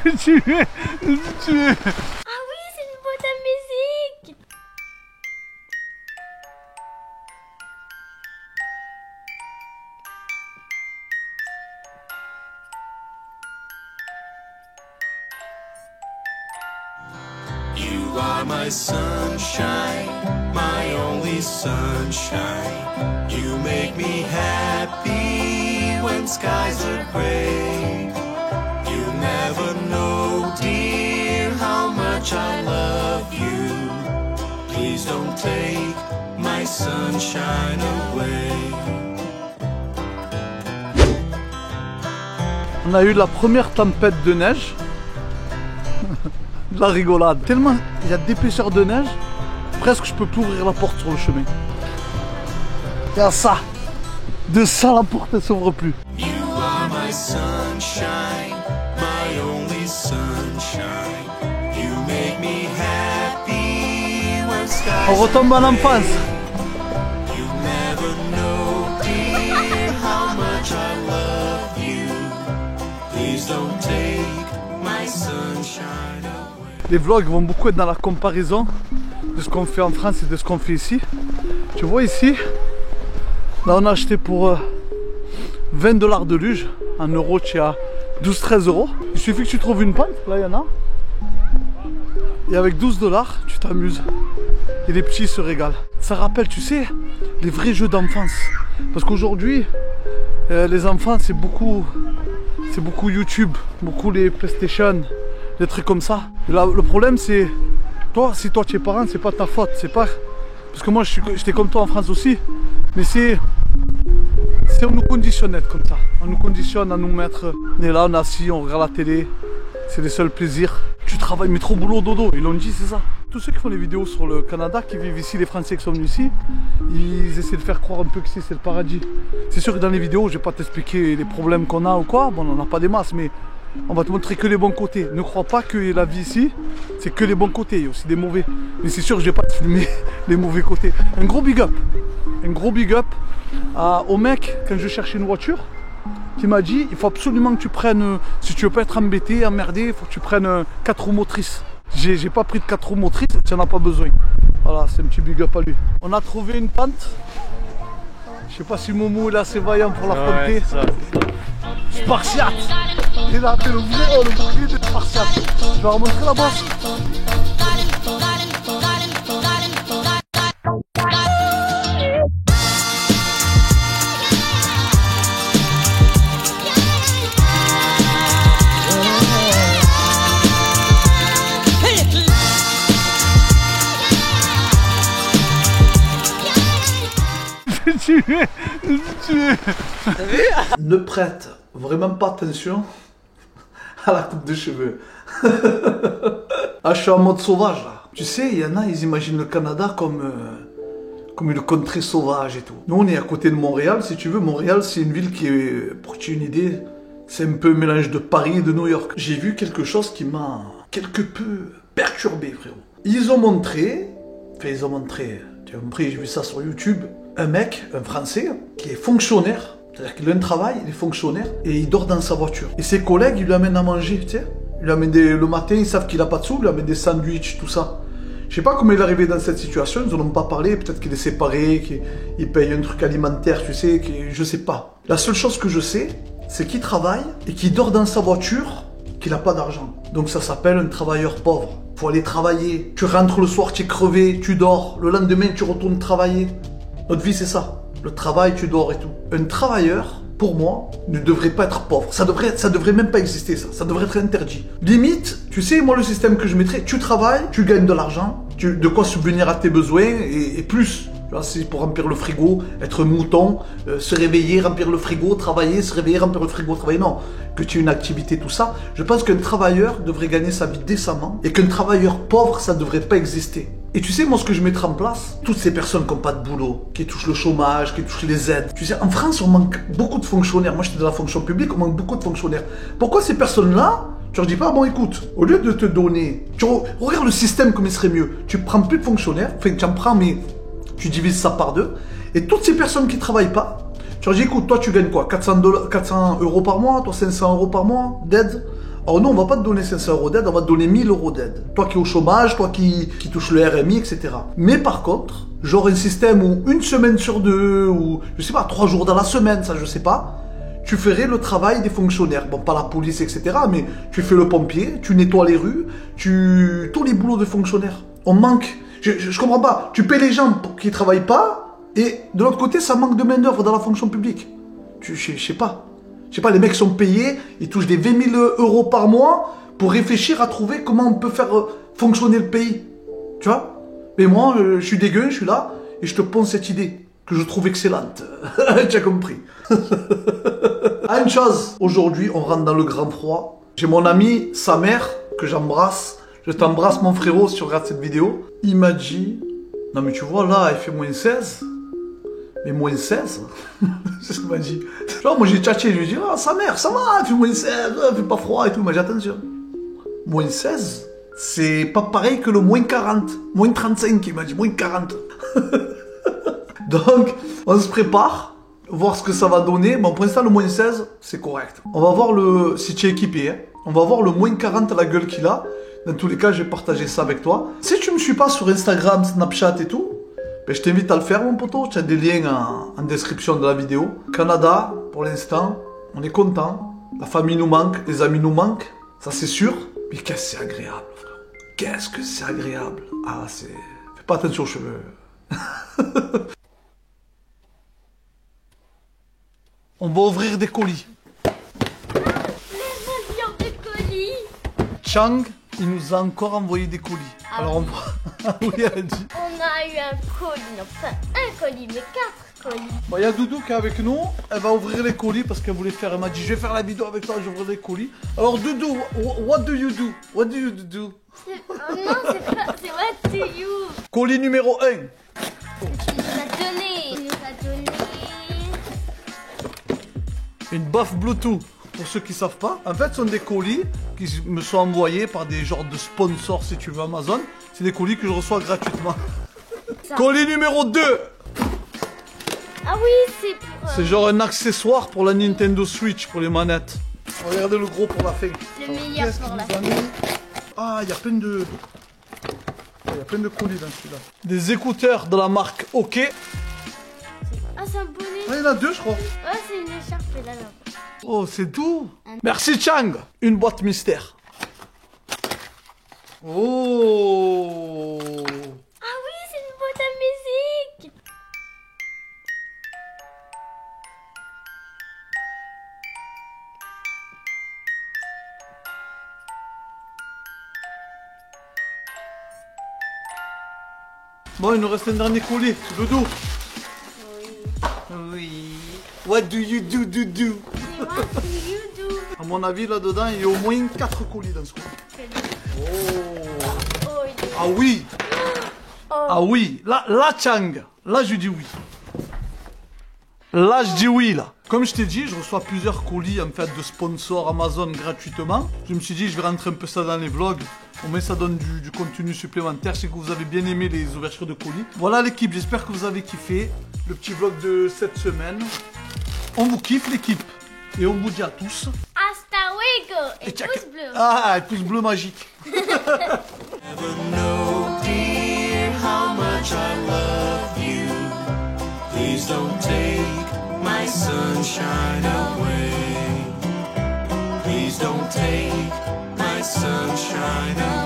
Je vais tuer. Ah oui, c'est une boîte à musique. You are my sunshine, my only sunshine. You make me happy when skies are gray. You never know, dear, how much I love you. Please don't take my sunshine away. On a eu la première tempête de neige. De la rigolade. Tellement il y a d'épaisseur de neige, presque je peux plus ouvrir la porte sur le chemin. Il y a ça. De ça, la porte ne s'ouvre plus. You are my sunshine, my only sunshine. You make me happy when skies On retombe en enfance. You never know, dear, how much I love you. Please don't take my sunshine away. Les vlogs vont beaucoup être dans la comparaison de ce qu'on fait en France et de ce qu'on fait ici. Tu vois ici, là on a acheté pour 20 $ de luge. En euros tu es à 12-13 €. Il suffit que tu trouves une pente, là il y en a. Et avec 12 $, tu t'amuses. Et les petits se régalent. Ça rappelle, tu sais, les vrais jeux d'enfance. Parce qu'aujourd'hui, les enfants c'est beaucoup YouTube, beaucoup les PlayStation, des trucs comme ça. Et là, le problème c'est, toi, si toi tu es parent, c'est pas ta faute, c'est pas... Parce que moi j'étais comme toi en France aussi, mais c'est on nous conditionne d'être comme ça. On nous conditionne à nous mettre... On est là, on est assis, on regarde la télé, c'est les seuls plaisirs. Tu travailles, mais trop boulot dodo, ils l'ont dit, c'est ça. Tous ceux qui font les vidéos sur le Canada, qui vivent ici, les Français qui sont venus ici, ils essaient de faire croire un peu que c'est le paradis. C'est sûr que dans les vidéos, je vais pas t'expliquer les problèmes qu'on a ou quoi, bon on n'en a pas des masses, mais on va te montrer que les bons côtés. Ne crois pas que la vie ici, c'est que les bons côtés, il y a aussi des mauvais. Mais c'est sûr que je vais pas te filmer les mauvais côtés. Un gros big up au mec, quand je cherchais une voiture, qui m'a dit, il faut absolument que tu prennes, si tu veux pas être embêté, emmerdé, il faut que tu prennes 4 roues motrices. J'ai pas pris de 4 roues motrices, tu n'en as pas besoin. Voilà, c'est un petit big up à lui. On a trouvé une pente. Je sais pas si Momo est assez vaillant pour l'affronter. Ouais, Spartiate. Il a appelé le bouclier de Spartiate. Je vais remontrer la bosse. T'as vu? Ne prête vraiment pas attention à la coupe de cheveux. Ah, je suis en mode sauvage là. Tu sais, il y en a, ils imaginent le Canada comme une contrée sauvage et tout. Nous, on est à côté de Montréal, si tu veux. Montréal, c'est une ville qui est, pour que tu aies une idée, c'est un peu un mélange de Paris et de New York. J'ai vu quelque chose qui m'a quelque peu perturbé, frérot. Ils ont montré, tu as compris, j'ai vu ça sur YouTube, un mec, un Français, qui est fonctionnaire, c'est-à-dire qu'il a un travail, il est fonctionnaire, et il dort dans sa voiture. Et ses collègues, ils lui amènent à manger, tu sais. Ils lui amènent le matin, ils savent qu'il n'a pas de sous, ils lui amènent des sandwichs, tout ça. Je sais pas comment il est arrivé dans cette situation, ils n'en ont pas parlé, peut-être qu'il est séparé, qu'il paye un truc alimentaire, tu sais, je sais pas. La seule chose que je sais, c'est qu'il travaille et qu'il dort dans sa voiture, qu'il n'a pas d'argent. Donc ça s'appelle un travailleur pauvre. Faut aller travailler, tu rentres le soir, tu es crevé, tu dors, le lendemain tu retournes travailler. Notre vie c'est ça, le travail, tu dors et tout. Un travailleur, pour moi, ne devrait pas être pauvre. Ça devrait même pas exister ça devrait être interdit. Limite, tu sais, moi le système que je mettrais, tu travailles, tu gagnes de l'argent, de quoi subvenir à tes besoins et plus. Tu vois, c'est pour remplir le frigo, être mouton, se réveiller, remplir le frigo, travailler, se réveiller, remplir le frigo, travailler. Non, que tu aies une activité, tout ça. Je pense qu'un travailleur devrait gagner sa vie décemment et qu'un travailleur pauvre, ça devrait pas exister. Et tu sais, moi, ce que je mettrais en place, toutes ces personnes qui n'ont pas de boulot, qui touchent le chômage, qui touchent les aides. Tu sais, en France, on manque beaucoup de fonctionnaires. Moi, j'étais dans la fonction publique, on manque beaucoup de fonctionnaires. Pourquoi ces personnes-là, tu leur dis pas, bon, écoute, au lieu de te donner, regarde le système comme il serait mieux. Tu prends plus de fonctionnaires, enfin, tu en prends, mais tu divises ça par deux. Et toutes ces personnes qui ne travaillent pas, tu leur dis, écoute, toi tu gagnes quoi, 400 € par mois, toi 500 € par mois d'aide. Alors non, on va pas te donner 500 € d'aide, on va te donner 1000 € d'aide. Toi qui es au chômage, toi qui touches le RMI, etc. Mais par contre, genre un système où une semaine sur deux, ou je sais pas, 3 jours dans la semaine, ça je sais pas, tu ferais le travail des fonctionnaires. Bon, pas la police, etc. Mais tu fais le pompier, tu nettoies les rues, tous les boulots de fonctionnaires. On manque. Je comprends pas. Tu paies les gens qui travaillent pas, et de l'autre côté, ça manque de main-d'œuvre dans la fonction publique. Je sais pas. Je sais pas, les mecs sont payés, ils touchent des 20 000 € par mois pour réfléchir à trouver comment on peut faire fonctionner le pays. Tu vois? Mais moi, je suis dégueu, je suis là, et je te ponce cette idée que je trouve excellente. Tu as compris. Ah, une chose, aujourd'hui, on rentre dans le grand froid. J'ai mon ami, sa mère, que j'embrasse. Je t'embrasse, mon frérot, si tu regardes cette vidéo. Il m'a dit, non mais tu vois, là, il fait moins 16. Mais moins 16? C'est ce qu'il m'a dit. Genre, moi j'ai tchatché, je lui ai dit, ah, sa mère, ça va, il fait moins 16, il fait pas froid et tout. Il m'a dit, attention, moins 16, c'est pas pareil que le moins 40, moins 35, il m'a dit, moins 40. Donc, on se prépare, voir ce que ça va donner. Bon, pour l'instant, le moins 16, c'est correct. On va voir le, si tu es équipé, hein, on va voir le moins 40 à la gueule qu'il a. Dans tous les cas, je vais partager ça avec toi. Si tu me suis pas sur Instagram, Snapchat et tout, ben, je t'invite à le faire, mon poteau. Tu as des liens en description de la vidéo. Canada, pour l'instant, on est content. La famille nous manque, les amis nous manquent. Ça, c'est sûr. Mais qu'est-ce que c'est agréable, frère. Qu'est-ce que c'est agréable. Ah, c'est... Fais pas attention aux cheveux. On va ouvrir des colis. Laisse-moi des colis. Chang, il nous a encore envoyé des colis. Ah alors, oui. Oui, elle a dit. On a eu un colis, non pas un colis, mais 4 colis. Bon, il y a Doudou qui est avec nous. Elle va ouvrir les colis parce qu'elle voulait faire. Elle m'a dit, je vais faire la vidéo avec toi, j'ouvre les colis. Alors, Doudou, what do you do? What do you do? Oh non, c'est pas. C'est what do you? Colis numéro 1. Tu nous as donné. Tu nous as donné. Une baffe Bluetooth. Pour ceux qui ne savent pas, en fait, ce sont des colis qui me sont envoyés par des genres de sponsors, si tu veux, Amazon. C'est des colis que je reçois gratuitement. Ça. Colis numéro 2. Ah oui, c'est pour. C'est genre un accessoire pour la Nintendo Switch, pour les manettes. Regardez le gros pour la fin. Le meilleur Qu'est-ce pour qu'il la nous a mis? Ah, il y a plein de... Il y a plein de colis dans celui-là. Des écouteurs de la marque OK. Ah, c'est un bonnet. Ah, il y en a 2, je crois. Ouais, c'est une écharpe là. Oh, c'est tout. Merci, Chang. Une boîte mystère. Oh. Ah oui, c'est une boîte à musique. Bon, il nous reste un dernier colis. C'est Doudou. Oui. Oui. What do you do, do? What do you do? À mon avis, là-dedans, il y a au moins 4 colis dans ce colis. Oh. Oh, il est... Ah oui. Oh. Ah oui. Là, Chang. Là, je dis oui. Là, je dis oui, là. Comme je t'ai dit, je reçois plusieurs colis, en fait, de sponsors Amazon gratuitement. Je me suis dit, je vais rentrer un peu ça dans les vlogs. Au moins, ça donne du contenu supplémentaire. Je sais que vous avez bien aimé les ouvertures de colis. Voilà l'équipe, j'espère que vous avez kiffé le petit vlog de cette semaine. On vous kiffe, l'équipe. Et on vous dit à tous. Hasta luego. Et tchac. pouce bleu. Ah, pouce bleu magique. Never know, dear, how much I love you. Please don't take my sunshine away. Please don't take my sunshine away.